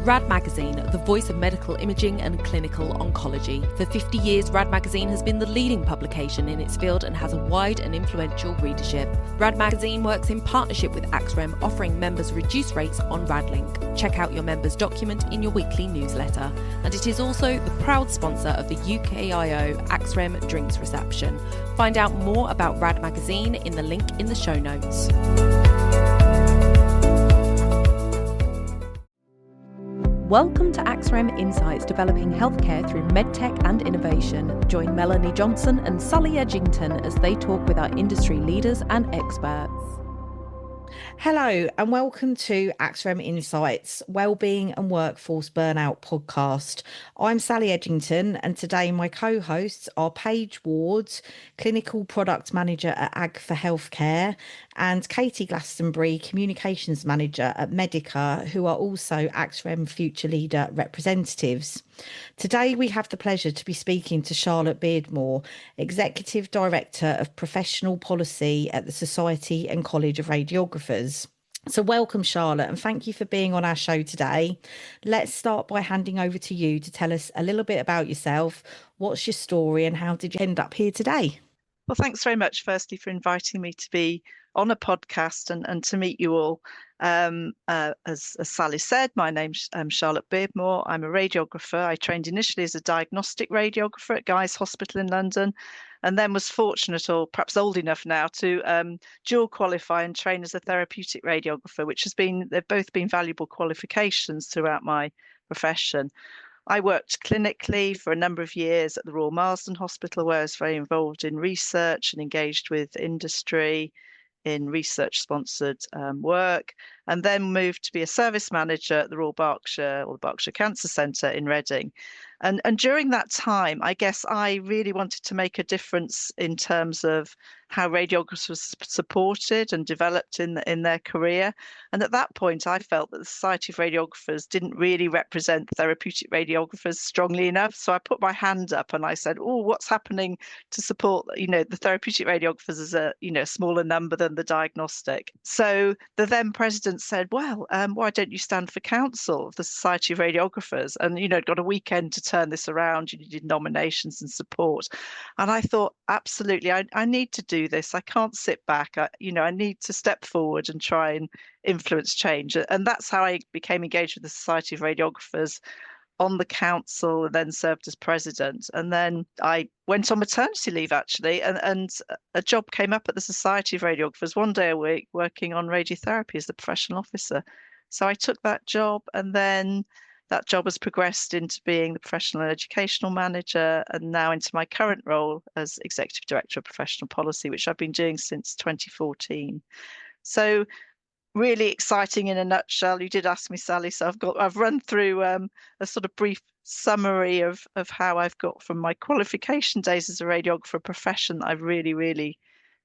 RAD Magazine, the voice of medical imaging and clinical oncology. For 50 years, RAD Magazine has been the leading publication in its field and has a wide and influential readership. RAD Magazine works in partnership with AXREM, offering members reduced rates on RADlink. Check out your members' document in your weekly newsletter. And it is also the proud sponsor of the UKIO AXREM Drinks Reception. Find out more about RAD Magazine in the link in the show notes. Welcome to AXREM Insights, developing healthcare through medtech and innovation. Join Melanie Johnson and Sally Edgington as they talk with our industry leaders and experts. Hello and welcome to AXREM Insights, Wellbeing and Workforce Burnout podcast. I'm Sally Edgington and today my co-hosts are Paige Ward, Clinical Product Manager at Ag for Healthcare, and Katie Glastonbury, Communications Manager at Medica, who are also AXREM Future Leader representatives. Today we have the pleasure to be speaking to Charlotte Beardmore, Executive Director of Professional Policy at the Society and College of Radiographers. So welcome, Charlotte, and thank you for being on our show today. Let's start by handing over to you to tell us a little bit about yourself. What's your story and how did you end up here today? Well, thanks very much, firstly, for inviting me to be on a podcast and to meet you all. As Sally said, my name's Charlotte Beardmore. I'm a radiographer. I trained initially as a diagnostic radiographer at Guy's Hospital in London, and then was fortunate, or perhaps old enough now, to dual qualify and train as a therapeutic radiographer, they've both been valuable qualifications throughout my profession. I worked clinically for a number of years at the Royal Marsden Hospital, where I was very involved in research and engaged with industry in research-sponsored work, and then moved to be a service manager at the Royal Berkshire, or the Berkshire Cancer Centre in Reading. And during that time, I guess I really wanted to make a difference in terms of how radiographers were supported and developed in their career. And at that point, I felt that the Society of Radiographers didn't really represent therapeutic radiographers strongly enough. So I put my hand up and I said, "Oh, what's happening to support, the therapeutic radiographers as a, smaller number than the diagnostic?" So the then president said, "Well, why don't you stand for council of the Society of Radiographers?" And, got a weekend to turn this around. You did nominations and support. And I thought, absolutely, I need to do this. I can't sit back. I need to step forward and try and influence change. And that's how I became engaged with the Society of Radiographers on the council, and then served as president. And then I went on maternity leave, actually, and a job came up at the Society of Radiographers one day a week working on radiotherapy as the professional officer. So I took that job, and then that job has progressed into being the professional and educational manager, and now into my current role as executive director of professional policy, which I've been doing since 2014. So really exciting in a nutshell. You did ask me, Sally, so I've run through a sort of brief summary of how I've got from my qualification days as a radiographer, profession that I really, really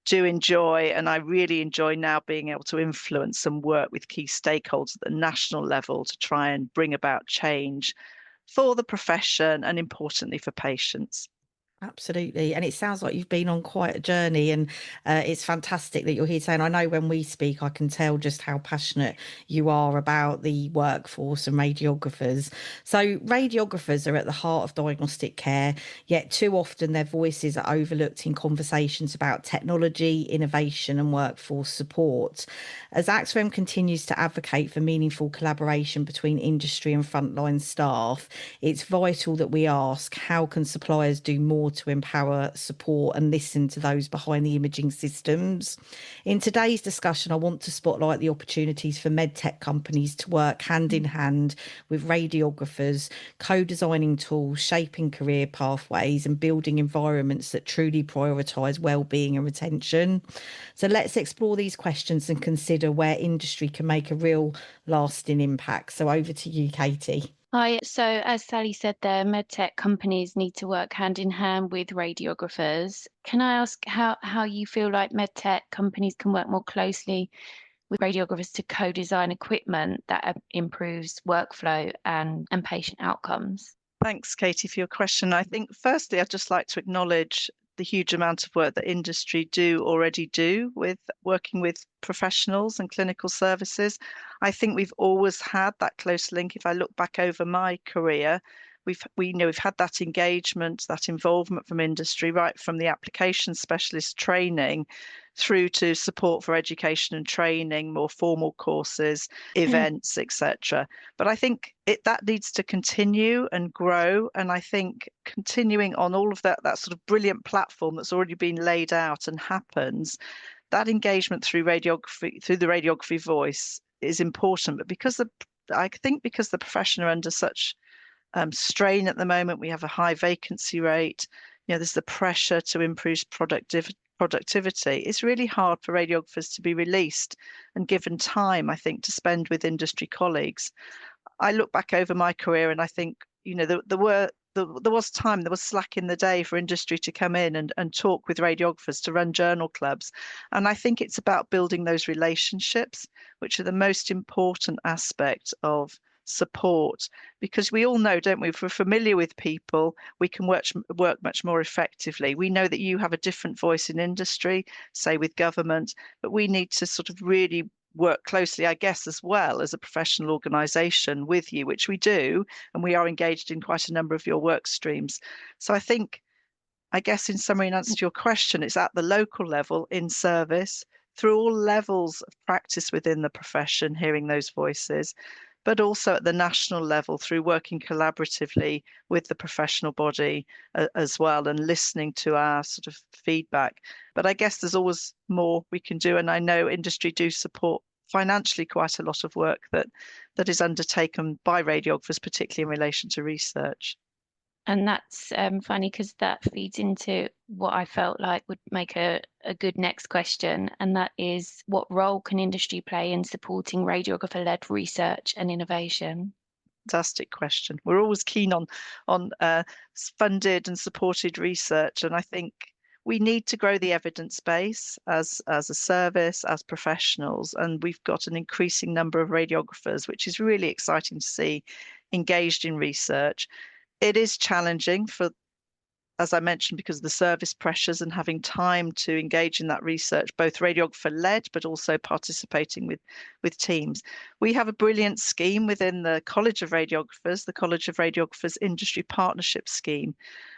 do enjoy, and I really enjoy now being able to influence and work with key stakeholders at the national level to try and bring about change for the profession and, importantly, for patients. Absolutely. And it sounds like you've been on quite a journey, and it's fantastic that you're here today. And I know when we speak, I can tell just how passionate you are about the workforce and radiographers. So radiographers are at the heart of diagnostic care, yet too often their voices are overlooked in conversations about technology, innovation and workforce support. As AXREM continues to advocate for meaningful collaboration between industry and frontline staff, it's vital that we ask, how can suppliers do more to empower, support and listen to those behind the imaging systems? In today's discussion, I want to spotlight the opportunities for medtech companies to work hand in hand with radiographers, co-designing tools, shaping career pathways and building environments that truly prioritise well-being and retention. So let's explore these questions and consider where industry can make a real lasting impact. So over to you, Katie. Hi. So as Sally said there, medtech companies need to work hand in hand with radiographers. Can I ask how you feel like medtech companies can work more closely with radiographers to co-design equipment that improves workflow and patient outcomes? Thanks, Katie, for your question. I think firstly, I'd just like to acknowledge the huge amount of work that industry already do with working with professionals and clinical services. I think we've always had that close link. If I look back over my career, we've had that engagement, that involvement from industry, right from the application specialist training through to support for education and training, more formal courses, events, etc. But I think that needs to continue and grow. And I think continuing on all of that sort of brilliant platform that's already been laid out and happens, that engagement through radiography, through the radiography voice is important. But I think because the profession are under such strain at the moment, we have a high vacancy rate, there's the pressure to improve productivity. It's really hard for radiographers to be released and given time, I think, to spend with industry colleagues. I look back over my career and I think, there was time, there was slack in the day for industry to come in and talk with radiographers, to run journal clubs. And I think it's about building those relationships, which are the most important aspect of support, because we all know, don't we, if we're familiar with people, we can work much more effectively. We know that you have a different voice in industry, say with government, but we need to sort of really work closely, I guess, as well as a professional organisation with you, which we do, and we are engaged in quite a number of your work streams. So I guess in summary, in answer to your question, it's at the local level, in service, through all levels of practice within the profession, hearing those voices, but also at the national level through working collaboratively with the professional body as well, and listening to our sort of feedback. But I guess there's always more we can do. And I know industry do support financially quite a lot of work that is undertaken by radiographers, particularly in relation to research. And that's funny, because that feeds into what I felt like would make a good next question. And that is, what role can industry play in supporting radiographer-led research and innovation? Fantastic question. We're always keen on funded and supported research. And I think we need to grow the evidence base as a service, as professionals. And we've got an increasing number of radiographers, which is really exciting to see, engaged in research. It is challenging as I mentioned, because of the service pressures and having time to engage in that research, both radiographer-led, but also participating with teams. We have a brilliant scheme within the College of Radiographers, the College of Radiographers Industry Partnership Scheme,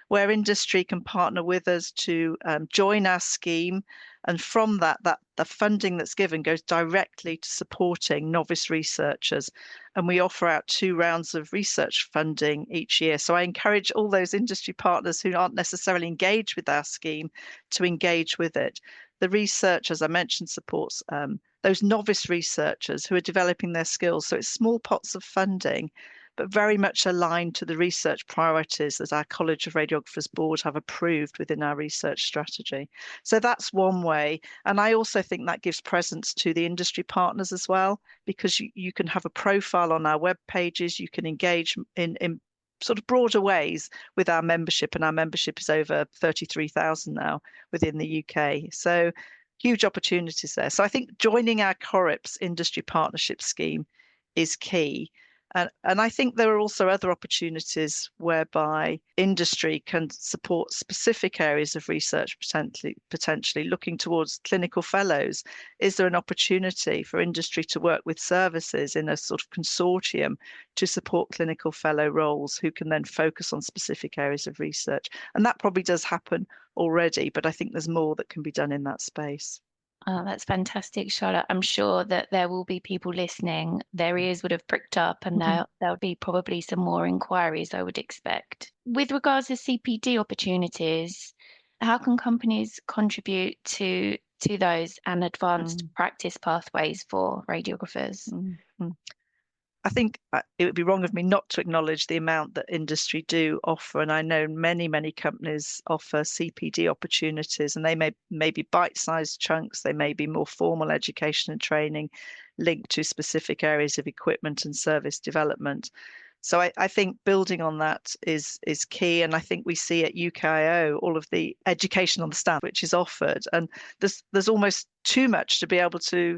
where industry can partner with us to join our scheme. And from that the funding that's given goes directly to supporting novice researchers. And we offer out 2 rounds of research funding each year. So I encourage all those industry partners who aren't necessarily engaged with our scheme to engage with it. The research, as I mentioned, supports those novice researchers who are developing their skills. So it's small pots of funding, but very much aligned to the research priorities that our College of Radiographers Board have approved within our research strategy. So that's one way. And I also think that gives presence to the industry partners as well, because you can have a profile on our web pages, you can engage in sort of broader ways with our membership, and our membership is over 33,000 now within the UK. So huge opportunities there. So I think joining our CORIPS industry partnership scheme is key. And I think there are also other opportunities whereby industry can support specific areas of research, potentially looking towards clinical fellows. Is there an opportunity for industry to work with services in a sort of consortium to support clinical fellow roles, who can then focus on specific areas of research? And that probably does happen already, but I think there's more that can be done in that space. Oh, that's fantastic, Charlotte. I'm sure that there will be people listening. Their ears would have pricked up, and there'll be probably some more inquiries, I would expect. With regards to CPD opportunities, how can companies contribute to those and advanced practice pathways for radiographers? I think it would be wrong of me not to acknowledge the amount that industry do offer. And I know many, many companies offer CPD opportunities, and they may be bite-sized chunks. They may be more formal education and training linked to specific areas of equipment and service development. So I think building on that is key. And I think we see at UKIO all of the education on the stand which is offered. And there's almost too much to be able to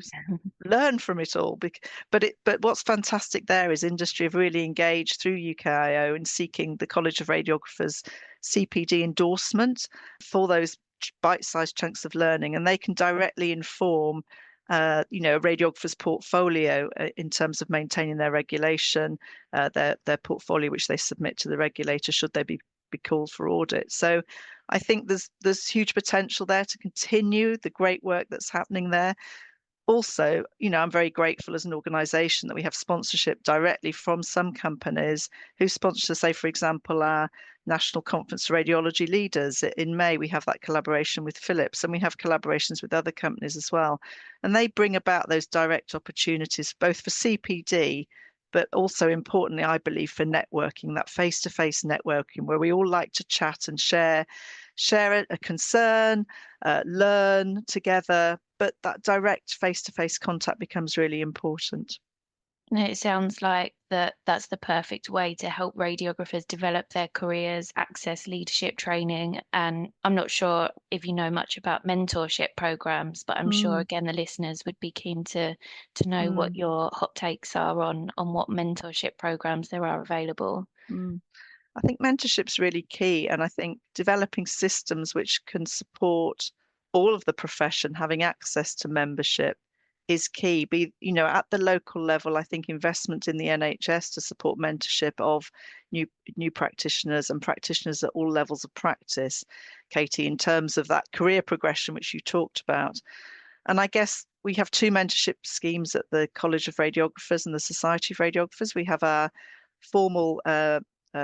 learn from it all. But what's fantastic there is industry have really engaged through UKIO in seeking the College of Radiographers CPD endorsement for those bite-sized chunks of learning, and they can directly inform a radiographer's portfolio in terms of maintaining their regulation, their portfolio which they submit to the regulator should they be called for audit. So I think there's huge potential there to continue the great work that's happening there. Also, I'm very grateful as an organisation that we have sponsorship directly from some companies who sponsor, say, for example, our National Conference of Radiology Leaders. In May, we have that collaboration with Philips, and we have collaborations with other companies as well. And they bring about those direct opportunities, both for CPD, but also importantly, I believe, for networking, that face-to-face networking, where we all like to chat and share a concern, learn together, but that direct face-to-face contact becomes really important. And it sounds like that's the perfect way to help radiographers develop their careers, access leadership training. And I'm not sure if you know much about mentorship programs, but I'm sure again the listeners would be keen to know what your hot takes are on what mentorship programs there are available. I think mentorship's really key, and I think developing systems which can support all of the profession having access to membership is key. At the local level, I think investment in the NHS to support mentorship of new practitioners and practitioners at all levels of practice, Katie, in terms of that career progression which you talked about. And I guess we have two mentorship schemes at the College of Radiographers and the Society of Radiographers. We have our formal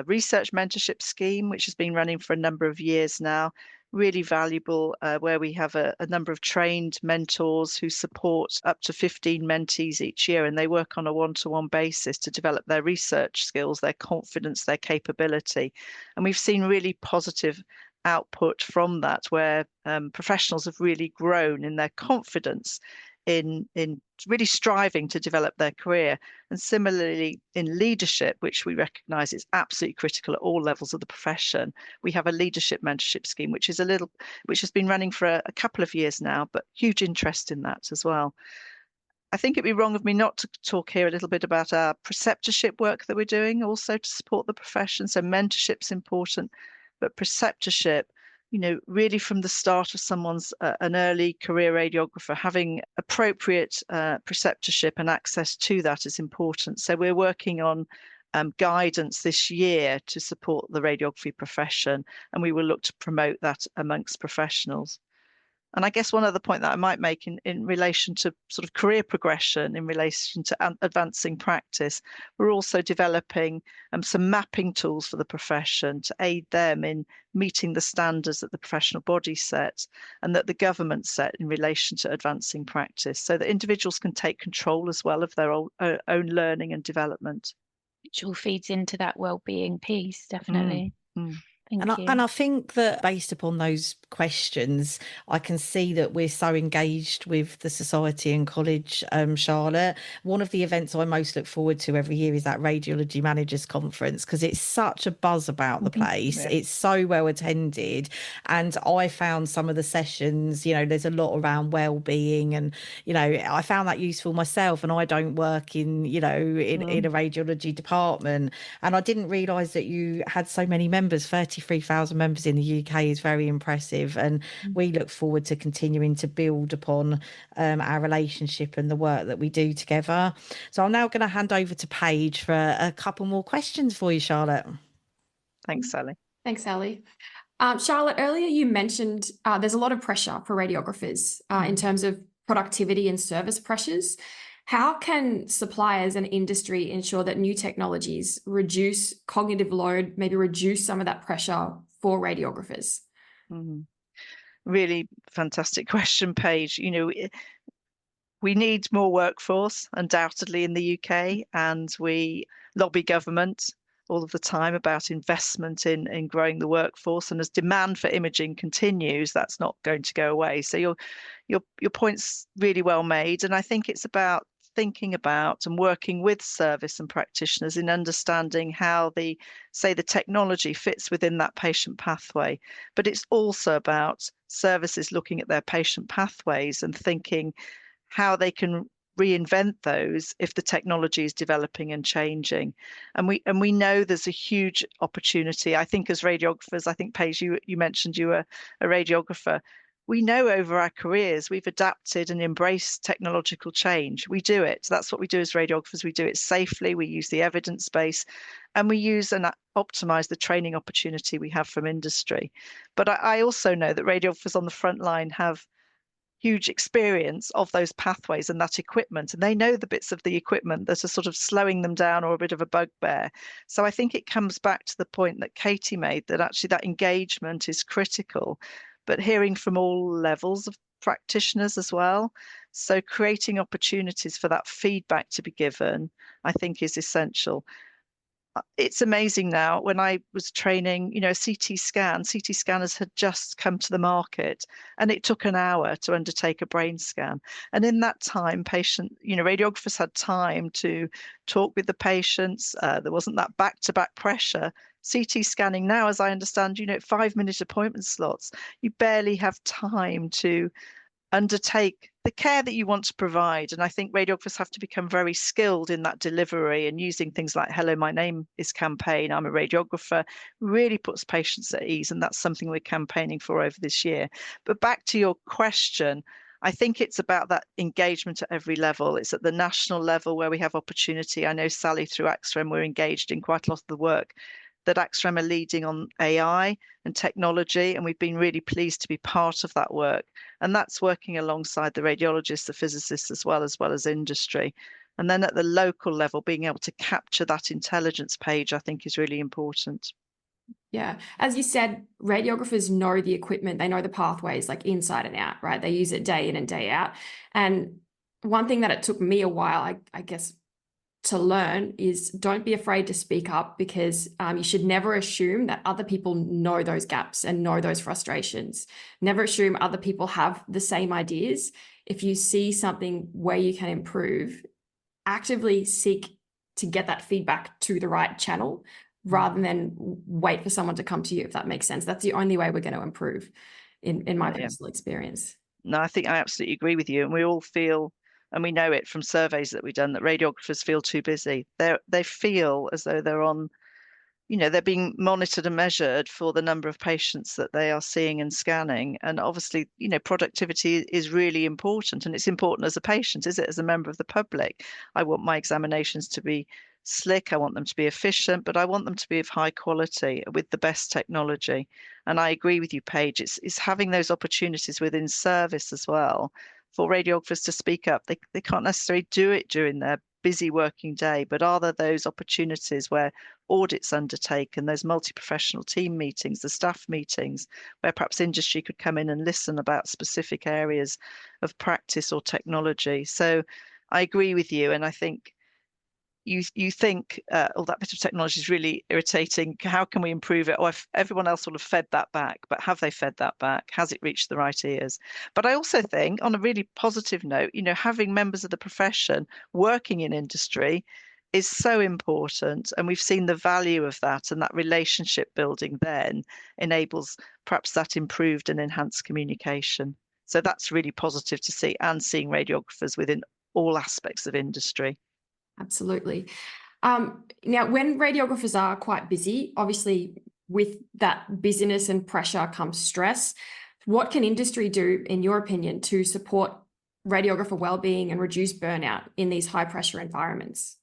research mentorship scheme, which has been running for a number of years now, really valuable, where we have a number of trained mentors who support up to 15 mentees each year, and they work on a one-to-one basis to develop their research skills, their confidence, their capability. And we've seen really positive output from that, where professionals have really grown in their confidence in really striving to develop their career. And similarly in leadership, which we recognise is absolutely critical at all levels of the profession, we have a leadership mentorship scheme which has been running for a couple of years now, but huge interest in that as well. I think it'd be wrong of me not to talk here a little bit about our preceptorship work that we're doing also to support the profession. So mentorship's important, but preceptorship, really from the start of someone's an early career radiographer, having appropriate preceptorship and access to that is important. So we're working on guidance this year to support the radiography profession, and we will look to promote that amongst professionals. And I guess one other point that I might make in relation to sort of career progression, in relation to advancing practice, we're also developing some mapping tools for the profession to aid them in meeting the standards that the professional body set and that the government set in relation to advancing practice, so that individuals can take control as well of their own learning and development. Which all feeds into that well-being piece, definitely. And I think that based upon those questions, I can see that we're so engaged with the Society and College, Charlotte. One of the events I most look forward to every year is that Radiology Managers Conference, because it's such a buzz about the place. Yeah. It's so well attended. And I found some of the sessions, there's a lot around well-being, and, I found that useful myself, and I don't work in a radiology department. And I didn't realise that you had so many members. 33,000 members in the UK is very impressive, and we look forward to continuing to build upon our relationship and the work that we do together. So I'm now going to hand over to Paige for a couple more questions for you, Charlotte. Thanks, Sally. Thanks, Sally. Charlotte, earlier you mentioned there's a lot of pressure for radiographers in terms of productivity and service pressures. How can suppliers and industry ensure that new technologies reduce cognitive load, maybe reduce some of that pressure for radiographers? Really fantastic question, Paige. We need more workforce, undoubtedly, in the UK, and we lobby government all of the time about investment in growing the workforce. And as demand for imaging continues, that's not going to go away. So your point's really well made. And I think it's about thinking about and working with service and practitioners in understanding how the technology fits within that patient pathway. But it's also about services looking at their patient pathways and thinking how they can reinvent those if the technology is developing and changing. And we know there's a huge opportunity. I think as radiographers, I think Paige, you mentioned you were a radiographer. We know over our careers we've adapted and embraced technological change. We do it. That's what we do as radiographers. We do it safely. We use the evidence base, and we use and optimize the training opportunity we have from industry. But I also know that radiographers on the front line have huge experience of those pathways and that equipment, and they know the bits of the equipment that are sort of slowing them down or a bit of a bugbear. So I think it comes back to the point that Katie made, that actually that engagement is critical, but hearing from all levels of practitioners as well. So creating opportunities for that feedback to be given, I think, is essential. It's amazing now. When I was training, CT scanners had just come to the market, and it took an hour to undertake a brain scan. And in that time, radiographers had time to talk with the patients. There wasn't that back-to-back pressure. CT scanning now, as I understand, 5-minute appointment slots. You barely have time to undertake the care that you want to provide. And I think radiographers have to become very skilled in that delivery, and using things like "Hello, my name is" campaign, "I'm a radiographer," really puts patients at ease. And that's something we're campaigning for over this year. But back to your question, I think it's about that engagement at every level. It's at the national level where we have opportunity. I know, Sally, through AXREM, we're engaged in quite a lot of the work that AXREM are leading on AI and technology, and we've been really pleased to be part of that work. And that's working alongside the radiologists, the physicists, as well as industry. And then at the local level, being able to capture that intelligence, Paige, I think is really important. Yeah. As you said, radiographers know the equipment, they know the pathways like inside and out, right? They use it day in and day out. And one thing that it took me a while, I guess, to learn is don't be afraid to speak up, because you should never assume that other people know those gaps and know those frustrations. Never assume other people have the same ideas. If you see something where you can improve, actively seek to get that feedback to the right channel rather than wait for someone to come to you, if that makes sense. That's the only way we're going to improve in my personal experience. No, I think I absolutely agree with you. And we all feel, and we know it from surveys that we've done, that radiographers feel too busy. They feel as though they're on, they're being monitored and measured for the number of patients that they are seeing and scanning. And obviously, productivity is really important. And it's important as a patient, is it? As a member of the public, I want my examinations to be slick. I want them to be efficient, but I want them to be of high quality with the best technology. And I agree with you, Paige. It's having those opportunities within service as well for radiographers to speak up. They can't necessarily do it during their busy working day, but are there those opportunities where audits undertaken, those multi-professional team meetings, the staff meetings, where perhaps industry could come in and listen about specific areas of practice or technology? So I agree with you, and I think you think, oh, that bit of technology is really irritating. How can we improve it? Or if everyone else will have fed that back, but have they fed that back? Has it reached the right ears? But I also think, on a really positive note, having members of the profession working in industry is so important. And we've seen the value of that, and that relationship building then enables perhaps that improved and enhanced communication. So that's really positive to see, and seeing radiographers within all aspects of industry. Absolutely. Now, when radiographers are quite busy, obviously with that busyness and pressure comes stress. What can industry do, in your opinion, to support radiographer wellbeing and reduce burnout in these high pressure environments?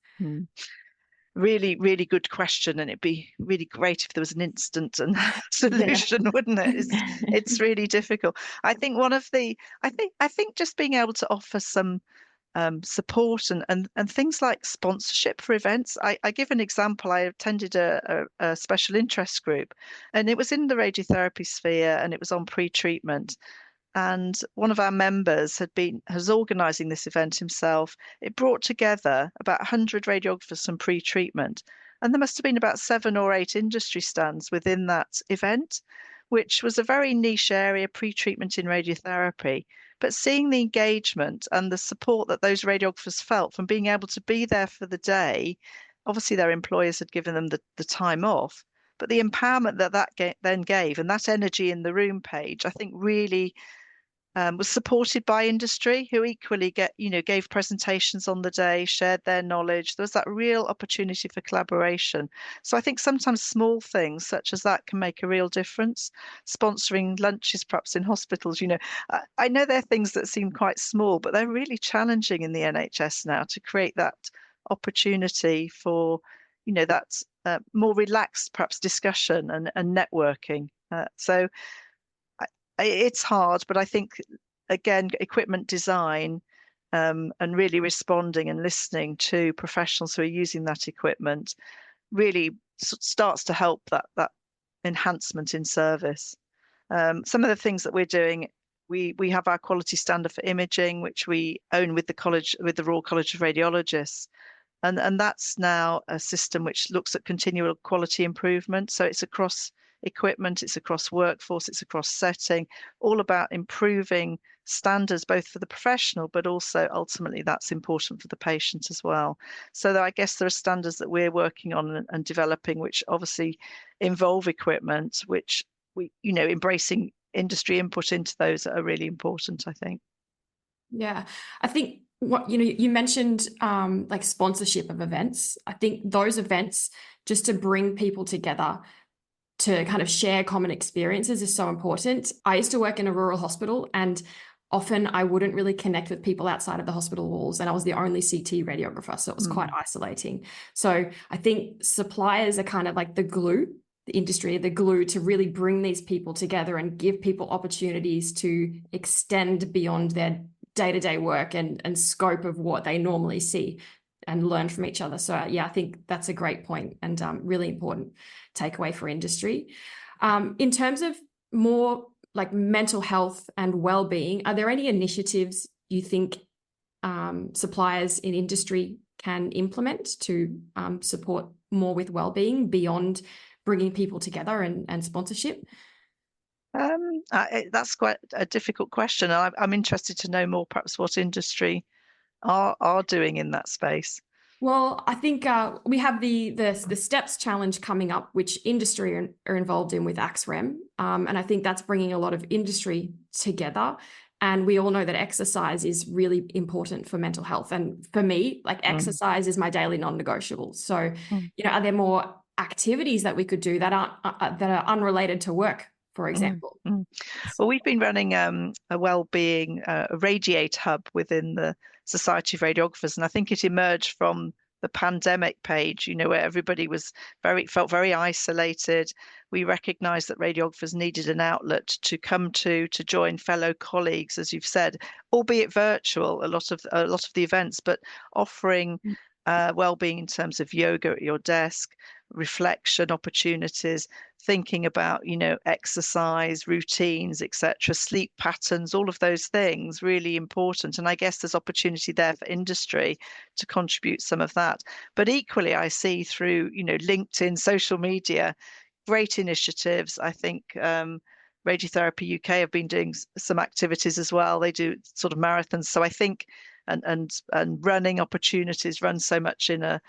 Really, really good question, and it'd be really great if there was an instant and solution, wouldn't it? It's really difficult. I think I think just being able to offer some support and things like sponsorship for events. I give an example. I attended a special interest group, and it was in the radiotherapy sphere, and it was on pre-treatment. And one of our members was organising this event himself. It brought together about 100 radiographers from pre-treatment, and there must have been about 7 or 8 industry stands within that event, which was a very niche area, pre-treatment in radiotherapy. but seeing the engagement and the support that those radiographers felt from being able to be there for the day. Obviously their employers had given them the time off, but the empowerment that then gave, and that energy in the room page, I think really was supported by industry, who equally gave presentations on the day, shared their knowledge. There was that real opportunity for collaboration. So I think sometimes small things such as that can make a real difference. Sponsoring lunches perhaps in hospitals, I know they're things that seem quite small, but they're really challenging in the NHS now to create that opportunity for that more relaxed perhaps discussion and networking. So it's hard, but I think, again, equipment design and really responding and listening to professionals who are using that equipment really starts to help that enhancement in service. Some of the things that we're doing, we have our quality standard for imaging, which we own with the Royal College of Radiologists. And that's now a system which looks at continual quality improvement. So it's across equipment, it's across workforce, it's across setting, all about improving standards, both for the professional, but also ultimately that's important for the patient as well. So I guess there are standards that we're working on and developing, which obviously involve equipment, which we, embracing industry input into those are really important, I think. Yeah, I think what you mentioned like sponsorship of events. I think those events, just to bring people together to kind of share common experiences, is so important. I used to work in a rural hospital, and often I wouldn't really connect with people outside of the hospital walls, and I was the only CT radiographer, so it was quite isolating. So I think suppliers are kind of like the glue, the industry, the glue to really bring these people together and give people opportunities to extend beyond their day-to-day work and scope of what they normally see and learn from each other. So yeah, I think that's a great point and really important takeaway for industry. In terms of more like mental health and well-being, are there any initiatives you think suppliers in industry can implement to support more with well-being beyond bringing people together and sponsorship? That's quite a difficult question. I'm interested to know more perhaps what industry are doing in that space. Well, I think we have the STEPS challenge coming up, which industry are involved in with AXREM. And I think that's bringing a lot of industry together. And we all know that exercise is really important for mental health. And for me, like exercise is my daily non-negotiable. So, are there more activities that we could do that are unrelated to work, for example? Well, we've been running a Wellbeing Radiate hub within the Society of Radiographers, and I think it emerged from the pandemic page, where everybody felt very isolated. We recognised that radiographers needed an outlet to come to join fellow colleagues, as you've said, albeit virtual, a lot of the events, but offering well-being in terms of yoga at your desk, reflection opportunities, thinking about exercise routines, etc., sleep patterns, all of those things really important. And I guess there's opportunity there for industry to contribute some of that. But equally, I see through LinkedIn, social media, great initiatives. I think Radiotherapy UK have been doing some activities as well. They do sort of marathons. So I think and running opportunities run so much in a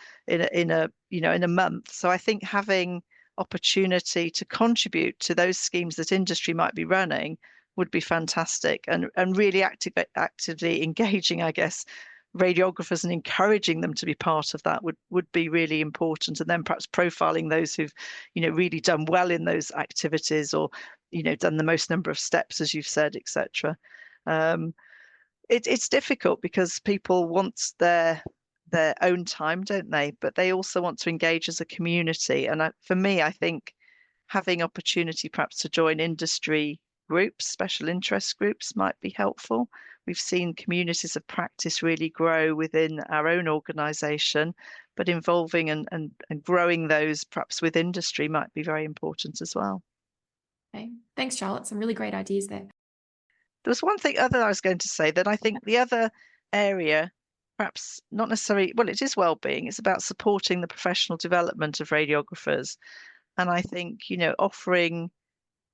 month. So I think having opportunity to contribute to those schemes that industry might be running would be fantastic, and really actively engaging, I guess, radiographers and encouraging them to be part of that would be really important. And then perhaps profiling those who've really done well in those activities, or done the most number of steps, as you've said, etc. It's difficult because people want their own time, don't they? But they also want to engage as a community. And for me, I think having opportunity perhaps to join industry groups, special interest groups, might be helpful. We've seen communities of practice really grow within our own organisation, but involving and growing those perhaps with industry might be very important as well. Okay. Thanks, Charlotte. Some really great ideas there. There was one thing other I was going to say, that I think the other area, perhaps not necessarily, well, it is well-being. It's about supporting the professional development of radiographers. And I think, offering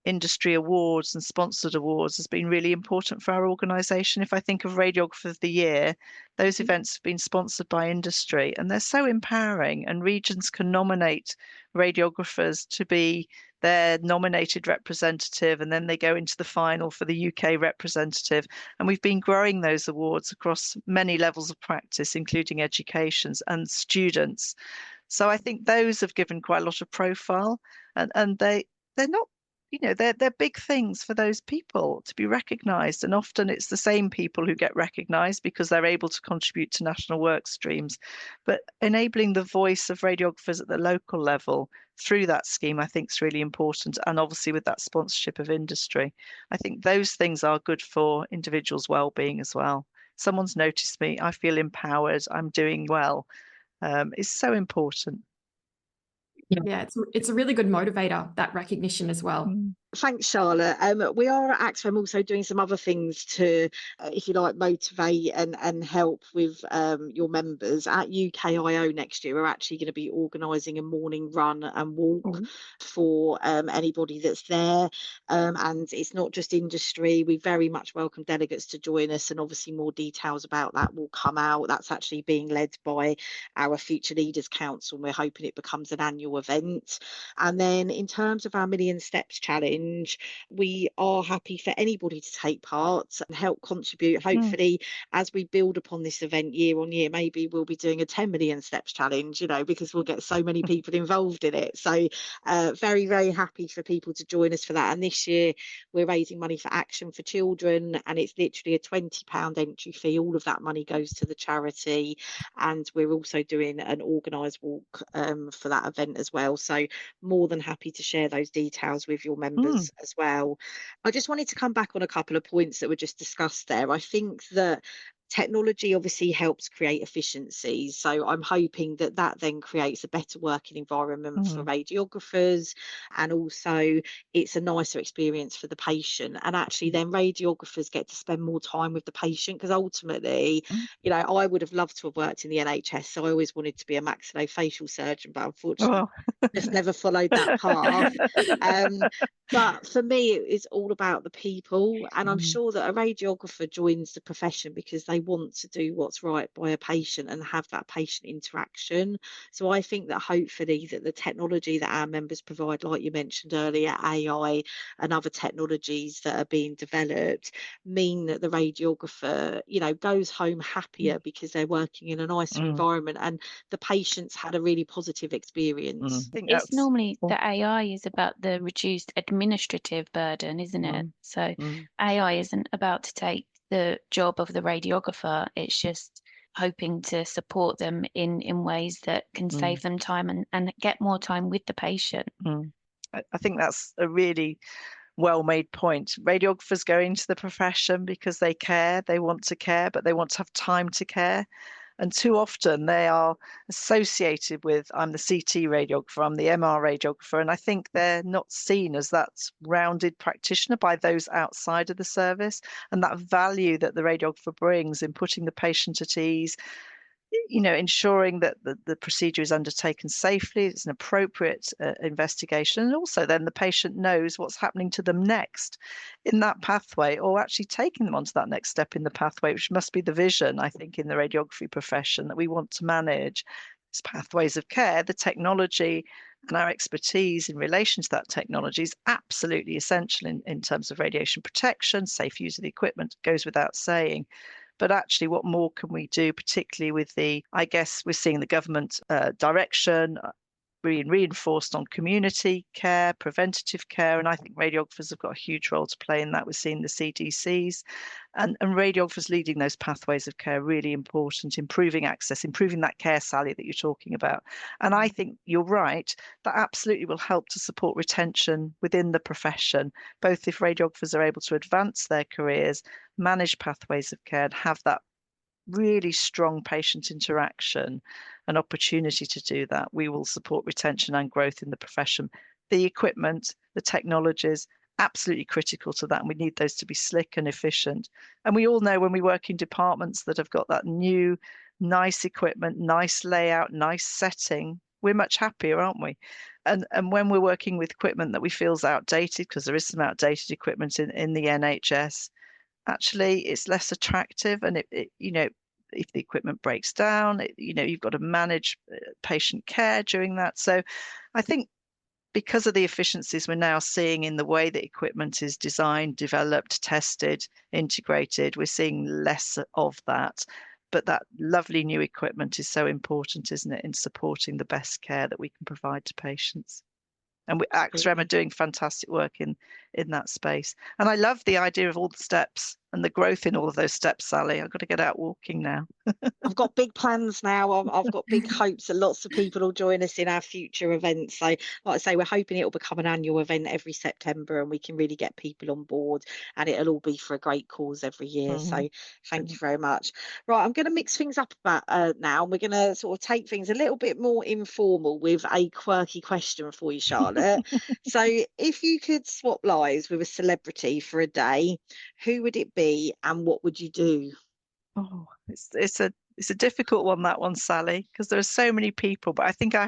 industry awards and sponsored awards has been really important for our organisation. If I think of Radiographer of the Year, those events have been sponsored by industry, and they're so empowering, and regions can nominate radiographers to be their nominated representative, and then they go into the final for the UK representative. And we've been growing those awards across many levels of practice, including educations and students. So I think those have given quite a lot of profile, and they're not, they're big things for those people to be recognised. And often it's the same people who get recognised because they're able to contribute to national work streams. But enabling the voice of radiographers at the local level through that scheme, I think, is really important. And obviously with that sponsorship of industry, I think those things are good for individuals' well-being as well. Someone's noticed me, I feel empowered, I'm doing well. Is so important. Yeah, it's a really good motivator, that recognition as well. Thanks, Charlotte. We are at AXFAM also doing some other things to, if you like, motivate and help with your members. At UKIO next year, we're actually going to be organising a morning run and walk for anybody that's there. And it's not just industry. We very much welcome delegates to join us, and obviously more details about that will come out. That's actually being led by our Future Leaders Council, and we're hoping it becomes an annual event. And then in terms of our Million Steps Challenge, we are happy for anybody to take part and help contribute. Hopefully, as we build upon this event year on year, maybe we'll be doing a 10 million steps challenge, because we'll get so many people involved in it. So very, very happy for people to join us for that. And this year we're raising money for Action for Children, and it's literally a £20 entry fee. All of that money goes to the charity, and we're also doing an organised walk for that event as well. So more than happy to share those details with your members as well. I just wanted to come back on a couple of points that were just discussed there. I think that technology obviously helps create efficiencies, so I'm hoping that that then creates a better working environment for radiographers, and also it's a nicer experience for the patient. And actually then radiographers get to spend more time with the patient, because ultimately I would have loved to have worked in the NHS, so I always wanted to be a maxillofacial surgeon, but unfortunately just never followed that path. But for me, it's all about the people, and I'm sure that a radiographer joins the profession because they want to do what's right by a patient and have that patient interaction. So I think that hopefully that the technology that our members provide, like you mentioned earlier, AI and other technologies that are being developed, mean that the radiographer, goes home happier because they're working in a nicer environment, and the patients had a really positive experience. I think It's that's normally the AI is about the reduced administrative burden, isn't it? So AI isn't about to take the job of the radiographer. It's just hoping to support them in ways that can save them time and get more time with the patient. I think that's a really well-made point. Radiographers go into the profession because they care, they want to care, but they want to have time to care. And too often they are associated with, I'm the CT radiographer, I'm the MR radiographer, and I think they're not seen as that rounded practitioner by those outside of the service. And that value that the radiographer brings in putting the patient at ease, ensuring that the procedure is undertaken safely, it's an appropriate investigation, and also then the patient knows what's happening to them next in that pathway, or actually taking them onto that next step in the pathway, which must be the vision, I think, in the radiography profession, that we want to manage these pathways of care. The technology and our expertise in relation to that technology is absolutely essential in terms of radiation protection, safe use of the equipment, goes without saying. But actually, what more can we do, particularly with I guess we're seeing the government direction being reinforced on community care, preventative care, and I think radiographers have got a huge role to play in that. We're seeing the CDCs and radiographers leading those pathways of care, really important, improving access, improving that care Sally that you're talking about. And I think you're right, that absolutely will help to support retention within the profession, both if radiographers are able to advance their careers, manage pathways of care, and have that really strong patient interaction and opportunity to do that, we will support retention and growth in the profession. The equipment, the technologies, absolutely critical to that, and we need those to be slick and efficient. And we all know when we work in departments that have got that new, nice equipment, nice layout, nice setting, we're much happier, aren't we? And when we're working with equipment that we feel is outdated, because there is some outdated equipment in the NHS, actually it's less attractive, and it you know, if the equipment breaks down, you know, you've got to manage patient care during that. So I think because of the efficiencies we're now seeing in the way that equipment is designed, developed, tested, integrated, we're seeing less of that. But that lovely new equipment is so important, isn't it, in supporting the best care that we can provide to patients. And AXREM are doing fantastic work in that space. And I love the idea of all the steps and the growth in all of those steps, Sally. I've got to get out walking now. I've got big plans now. I've got big hopes that lots of people will join us in our future events. So, like I say, we're hoping it will become an annual event every September, and we can really get people on board, and it'll all be for a great cause every year. So thank you very much. Right, I'm going to mix things up about now. We're going to sort of take things a little bit more informal with a quirky question for you, Charlotte. So if you could swap lives with a celebrity for a day, who would it be and what would you do? Oh, it's a difficult one, that one, Sally, because there are so many people. But I think I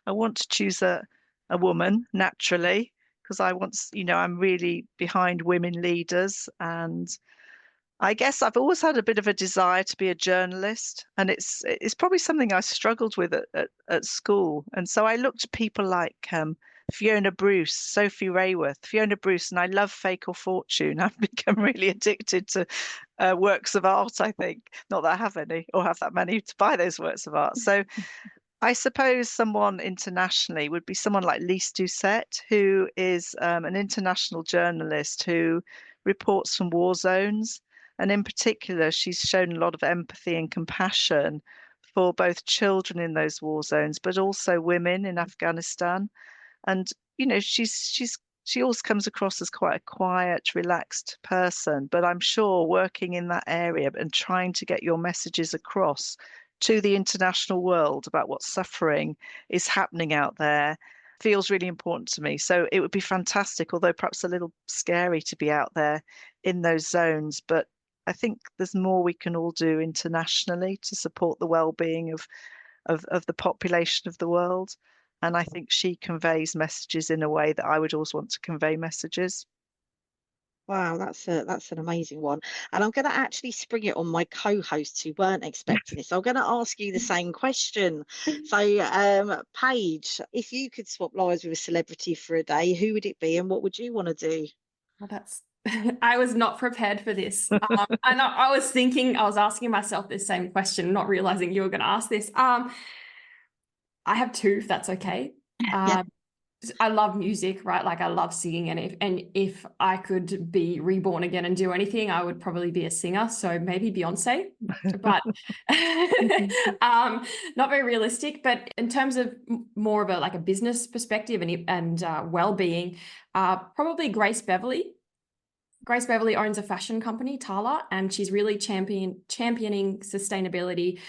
want to choose a woman naturally, because I'm really behind women leaders, and I guess I've always had a bit of a desire to be a journalist, and it's probably something I struggled with at school. And so I looked at people like Fiona Bruce, Sophie Rayworth, Fiona Bruce, and I love Fake or Fortune. I've become really addicted to works of art, I think. Not that I have any or have that many to buy those works of art. So I suppose someone internationally would be someone like Lise Doucette, who is an international journalist who reports from war zones. And in particular, she's shown a lot of empathy and compassion for both children in those war zones, but also women in Afghanistan. And, you know, she always comes across as quite a quiet, relaxed person. But I'm sure working in that area and trying to get your messages across to the international world about what suffering is happening out there feels really important to me. So it would be fantastic, although perhaps a little scary to be out there in those zones. But I think there's more we can all do internationally to support the well-being of the population of the world. And I think she conveys messages in a way that I would always want to convey messages. Wow, that's an amazing one. And I'm going to actually spring it on my co-hosts who weren't expecting this. I'm going to ask you the same question. So, Paige, if you could swap lives with a celebrity for a day, who would it be and what would you want to do? Well, I was not prepared for this. And I was asking myself this same question, not realizing you were going to ask this. I have two, if that's okay. Yeah. I love music, right? Like I love singing, and if I could be reborn again and do anything, I would probably be a singer. So maybe Beyonce, but not very realistic. But in terms of more of a business perspective and well-being, probably Grace Beverley. Grace Beverley owns a fashion company, Tala, and she's really championing sustainability.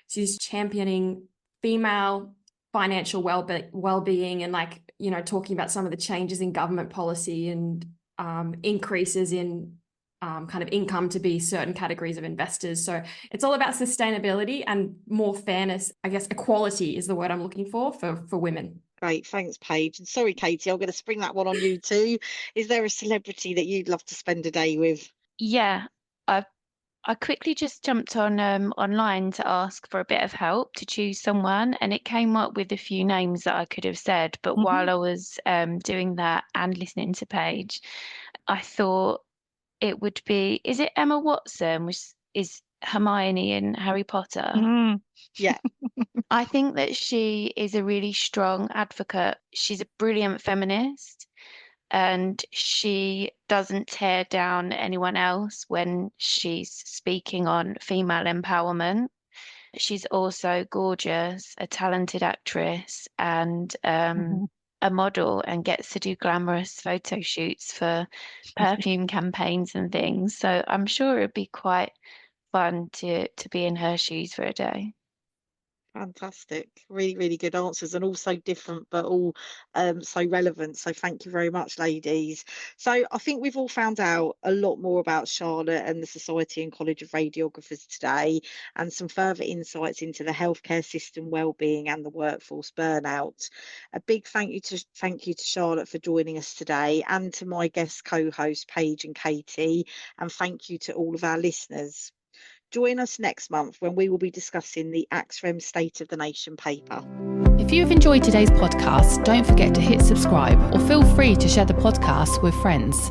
She's championing female financial well-being and talking about some of the changes in government policy and increases in kind of income to be certain categories of investors. So it's all about sustainability and more fairness. I guess equality is the word I'm looking for women. Great, thanks, Paige. And sorry, Katie, I'm going to spring that one on you too. Is there a celebrity that you'd love to spend a day with? Yeah, I quickly just jumped on online to ask for a bit of help to choose someone, and it came up with a few names that I could have said. But while I was doing that and listening to Paige, I thought it would be, is it Emma Watson, which is Hermione in Harry Potter? Yeah. I think that she is a really strong advocate. She's a brilliant feminist, and she doesn't tear down anyone else when she's speaking on female empowerment. She's also gorgeous, a talented actress, and a model, and gets to do glamorous photo shoots for perfume campaigns and things. So I'm sure it'd be quite fun to be in her shoes for a day. Fantastic. Really, really good answers, and also different, but all so relevant. So thank you very much, ladies. So I think we've all found out a lot more about Charlotte and the Society and College of Radiographers today, and some further insights into the healthcare system, wellbeing, and the workforce burnout. A big thank you to Charlotte for joining us today, and to my guest co-hosts Paige and Katie, and thank you to all of our listeners. Join us next month when we will be discussing the AXREM State of the Nation paper. If you have enjoyed today's podcast, don't forget to hit subscribe or feel free to share the podcast with friends.